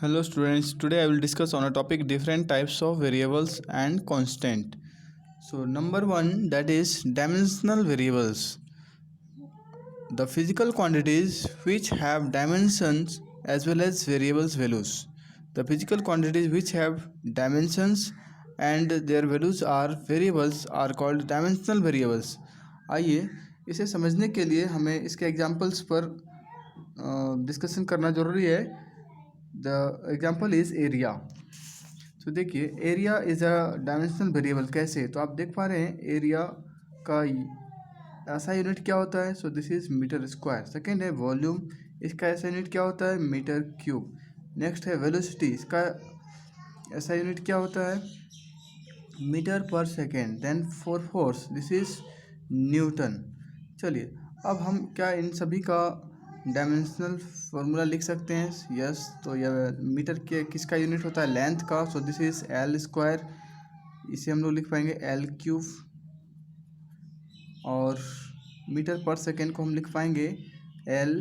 Hello students, today I will discuss on a topic different types of variables and constant. So number one, that is dimensional variables. The physical quantities which have dimensions as well as variables values. The physical quantities which have dimensions and their values are variables are called dimensional variables. आइए इसे समझने के लिए हमें इसके examples पर discussion करना ज़रूरी है. The example is area. तो देखिए area is a dimensional variable. कैसे? तो आप देख पा रहे हैं एरिया का ऐसा यूनिट क्या होता है. So this is metre square. Second है वॉल्यूम, इसका ऐसा यूनिट क्या होता है मीटर क्यूब. नेक्स्ट है वेलोसिटी, इसका ऐसा यूनिट क्या होता है metre per second. Then for force this is newton. चलिए अब हम क्या इन सभी का डायमेंशनल फार्मूला लिख सकते हैं. यस. तो यह मीटर के किसका यूनिट होता है लेंथ का. सो दिस इज एल स्क्वायर. इसे हम लोग लिख पाएंगे एल क्यूब. और मीटर पर सेकेंड को हम लिख पाएंगे एल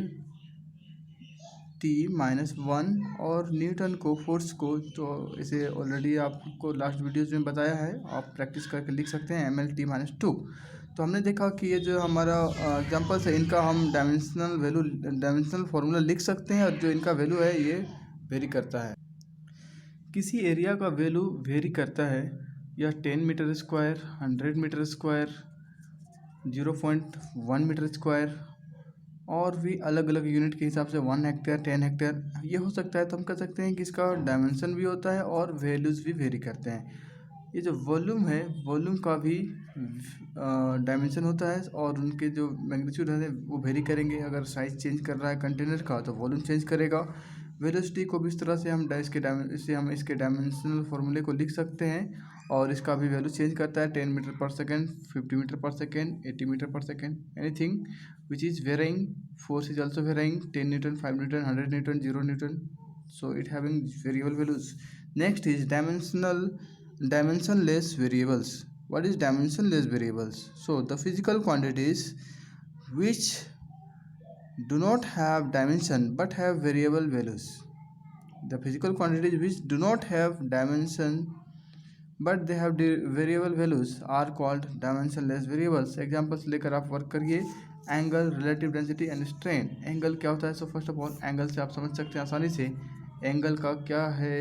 टी माइनस वन. और न्यूटन को फोर्स को तो इसे ऑलरेडी आपको लास्ट वीडियोज़ में बताया है, आप प्रैक्टिस करके लिख सकते हैं M L T minus two. तो हमने देखा कि ये जो हमारा एग्जांपल्स है इनका हम डायमेंशनल फार्मूला लिख सकते हैं और जो इनका वैल्यू है ये वेरी करता है. किसी एरिया का वैल्यू वेरी करता है. यह 10 metre square, 100 metre square, 0.1 metre square और भी अलग अलग यूनिट के हिसाब से 1 हेक्टेयर, 10 हेक्टेयर ये हो सकता है. तो हम कह सकते हैं कि इसका डायमेंशन भी होता है और वैल्यूज़ भी वेरी करते हैं. ये जो वॉल्यूम है वॉल्यूम का भी डायमेंशन होता है और उनके जो मैग्नीट्यूड है वो वेरी करेंगे. अगर साइज चेंज कर रहा है कंटेनर का तो वॉल्यूम चेंज करेगा. वेलोसिटी को भी इस तरह से हम इसके डायमेंशनल फार्मूले को लिख सकते हैं और इसका भी वैल्यू चेंज करता है. 10 metre per second, 50 metre per second, 80 metre per second. Anything which is varying. Force is also varying. 10 Newton, 5 Newton, 100 Newton, 0 Newton. So it having variable values. Next is dimensionless variables. What is dimensionless variables? So the physical quantities which do not have dimension but have variable values. The physical quantities which do not have dimension but they have variable values are called dimensionless variables. Examples लेकर आप work करिए. Angle, relative density and strain. Angle क्या होता है? So first of all angle से आप समझ सकते हैं आसानी से. एंगल का क्या है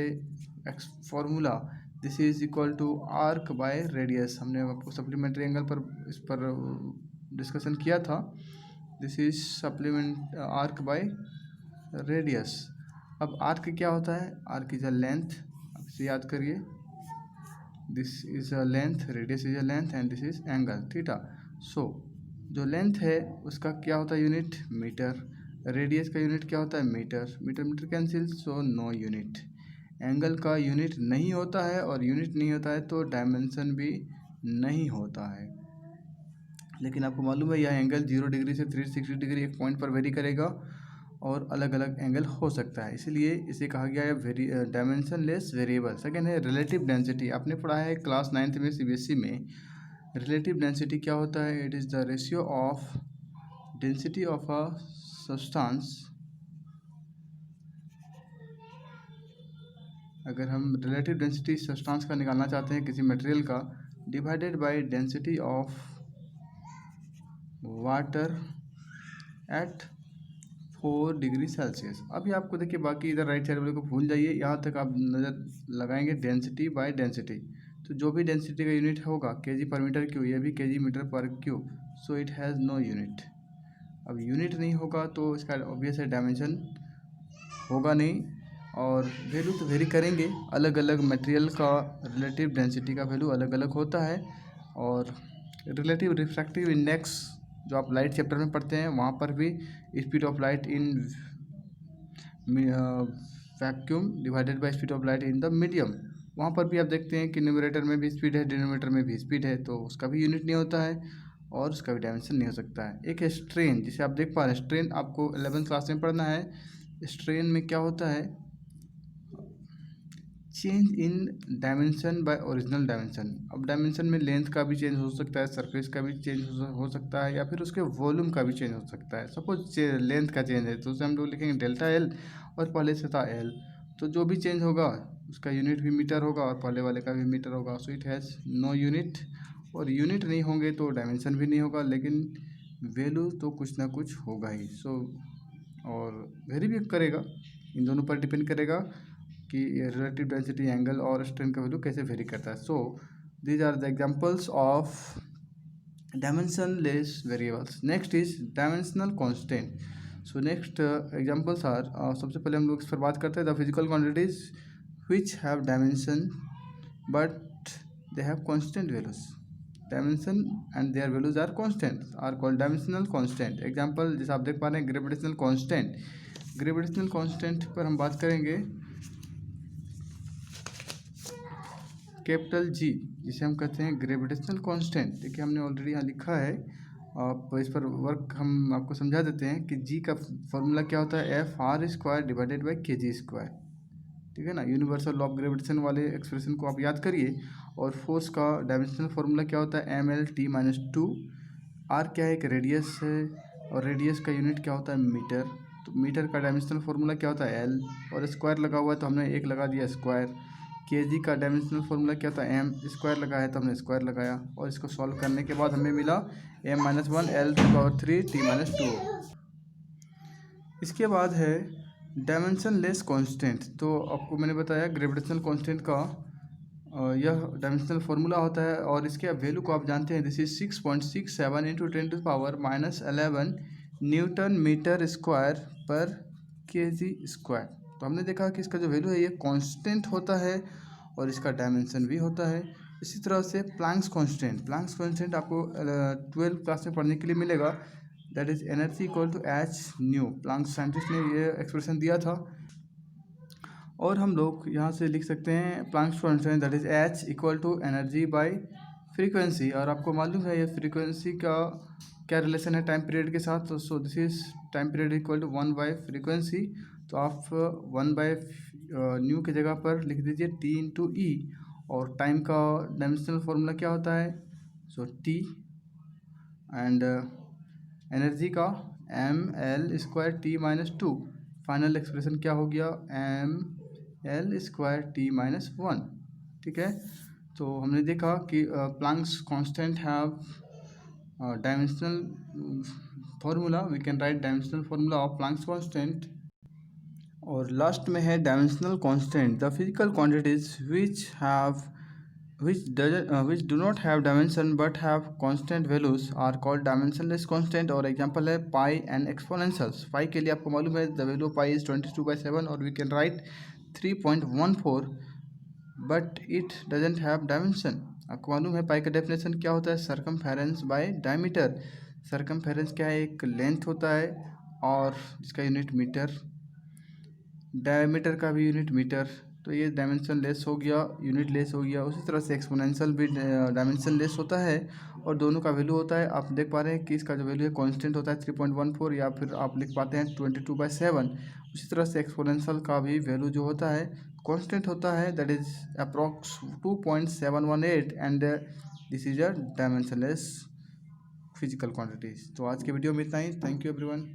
formula. This is equal to arc by radius. हमने आपको सप्लीमेंट्री एंगल पर इस पर डिस्कशन किया था. This is supplement arc by radius. अब आर्क क्या होता है? Arc is a length. आप इसे याद करिए. This is a length, radius is a length and this is angle theta. So जो लेंथ है उसका क्या होता है यूनिट मीटर. रेडियस का यूनिट क्या होता है metre. Metre metre cancel, so no unit. Angle का यूनिट नहीं होता है और यूनिट नहीं होता है तो डायमेंशन भी नहीं होता है. लेकिन आपको मालूम है यह एंगल 0 डिग्री से 360 डिग्री एक पॉइंट पर वेरी करेगा और अलग अलग एंगल हो सकता है. इसलिए इसे कहा गया है डायमेंशनलेस वेरिएबल. सेकेंड है रिलेटिव डेंसिटी. आपने पढ़ा है क्लास 9th में सीबीएसई में. रिलेटिव डेंसिटी क्या होता है? It is the ratio of density of a substance. अगर हम रिलेटिव डेंसिटी सब्सटेंस का निकालना चाहते हैं किसी मटेरियल का, divided by density of water at 4 degree Celsius. अभी आपको देखिए बाकी इधर राइट साइड वाले को भूल जाइए, यहाँ तक आप नज़र लगाएंगे डेंसिटी बाय डेंसिटी. तो जो भी डेंसिटी का यूनिट होगा केजी पर मीटर क्यूब, ये भी KG metre per cube. So it has no unit. अब यूनिट नहीं होगा तो इसका ऑब्वियस है डायमेंशन होगा नहीं. और वैल्यू तो वेरी करेंगे. अलग अलग मटेरियल का रिलेटिव डेंसिटी का वैल्यू अलग अलग होता है. और रिलेटिव रिफ्रैक्टिव इंडेक्स जो आप लाइट चैप्टर में पढ़ते हैं वहाँ पर भी speed of light in vacuum divided by speed of light in the medium, वहाँ पर भी आप देखते हैं कि न्यूमरेटर में भी स्पीड है, डिनोमिनेटर में भी स्पीड है. तो उसका भी यूनिट नहीं होता है और उसका भी डायमेंशन नहीं हो सकता है. एक है स्ट्रेन, जिसे आप देख पा रहे हैं. स्ट्रेन आपको 11th क्लास में पढ़ना है. स्ट्रेन में क्या होता है? Change in dimension by original dimension. अब डायमेंशन में लेंथ का भी चेंज हो सकता है, सरफेस का भी चेंज हो सकता है या फिर उसके वॉल्यूम का भी चेंज हो सकता है. सपोज लेंथ का चेंज है तो उसे हम लोग लिखेंगे डेल्टा एल और पहले से था एल. तो जो भी चेंज होगा उसका यूनिट भी मीटर होगा और पहले वाले का भी मीटर होगा। So it has no unit, और यूनिट नहीं होंगे तो डायमेंशन भी नहीं होगा, लेकिन वैल्यू तो कुछ ना कुछ होगा ही। सो और वेरी भी करेगा, इन दोनों पर डिपेंड करेगा कि रिलेटिव डेंसिटी, एंगल और स्ट्रेन का वैल्यू कैसे वेरी करता है। So these are the examples of dimensionless variables. Next is dimensional constant. So next examples are सबसे पहले हम लोग इस पर बात करते हैं, the physical quantities which have dimension but they have constant values. Dimension and their values are constant are called dimensional constant. Example जैसे आप देख पा रहे हैं gravitational constant. Gravitational constant पर हम बात करेंगे कैपिटल जी, जिसे हम कहते हैं ग्रेविटेशनल कांस्टेंट। देखिए हमने ऑलरेडी यहाँ लिखा है, आप इस पर वर्क हम आपको समझा देते हैं कि जी का फॉर्मूला क्या होता है, F R square divided by के जी स्क्वायर। ठीक है ना, यूनिवर्सल लॉ ऑफ ग्रेविटेशन वाले एक्सप्रेशन को आप याद करिए। और फोर्स का डायमेंशनल फार्मूला क्या होता है, M L T minus two. R क्या है, एक रेडियस है, और रेडियस का यूनिट क्या होता है, मीटर। तो मीटर का डायमेंशनल फार्मूला क्या होता है, एल, और स्क्वायर लगा हुआ है तो हमने एक लगा दिया स्क्वायर। के जी का डायमेंशनल फार्मूला क्या था, एम, स्क्वायर लगा है तो हमने स्क्वायर लगाया, और इसको सॉल्व करने के बाद हमें मिला M minus one L two power three T minus two. इसके बाद है डायमेंशन लेस कॉन्स्टेंट। तो आपको मैंने बताया ग्रेविटेशनल कॉन्स्टेंट का यह डायमेंशनल फार्मूला होता है, और इसके वैल्यू को आप जानते हैं, this is 6.67 into 10⁻11 newton metre square per K ji square. तो हमने देखा कि इसका जो वैल्यू है ये कांस्टेंट होता है और इसका डायमेंशन भी होता है। इसी तरह से प्लैंक्स कांस्टेंट आपको 12th क्लास में पढ़ने के लिए मिलेगा, that is energy equal to H nu. Planck scientist ने ये एक्सप्रेशन दिया था, और हम लोग यहाँ से लिख सकते हैं Planck's constant that is H equal to energy by frequency. और आपको मालूम है ये फ्रीक्वेंसी का क्या रिलेशन है टाइम पीरियड के साथ। तो so this is time period equal to 1 by frequency. तो आप 1 बाई न्यू की जगह पर लिख दीजिए टी इंटू ई, और टाइम का डायमेंशनल फार्मूला क्या होता है, सो टी, एंड एनर्जी का M L square T minus two. Final expression क्या हो गया, M L square T minus one. ठीक है, तो हमने देखा कि Planck's constant have dimensional formula, we can write dimensional formula of Planck's constant. और लास्ट में है dimensional constant, the physical quantities which do not have dimension but have constant values are called dimensionless constant। और example है पाई and एक्सपोनेंशियल्स। पाई के लिए आपको मालूम है the value of pi is 22/7, और we can write 3.14, but it doesn't have dimension. आपको मालूम है पाई का डेफिनेशन क्या होता है, सर्कमफेरेंस बाय डायमीटर। सर्कमफेरेंस क्या है, एक लेंथ होता है और इसका यूनिट मीटर, डायमीटर का भी यूनिट मीटर। तो ये डायमेंशन लेस हो गया, यूनिट लेस हो गया। उसी तरह से एक्सपोनेंशियल भी डायमेंशन लेस होता है, और दोनों का वैल्यू होता है, आप देख पा रहे हैं कि इसका जो वैल्यू है कांस्टेंट होता है 3.14, या फिर आप लिख पाते हैं 22/7। उसी तरह से एक्सपोनेंशियल का भी वैल्यू जो होता है कांस्टेंट होता है, that is approx 2.718, and this is a dimensionless physical quantities. तो आज के वीडियो में इतना ही। Thank you everyone.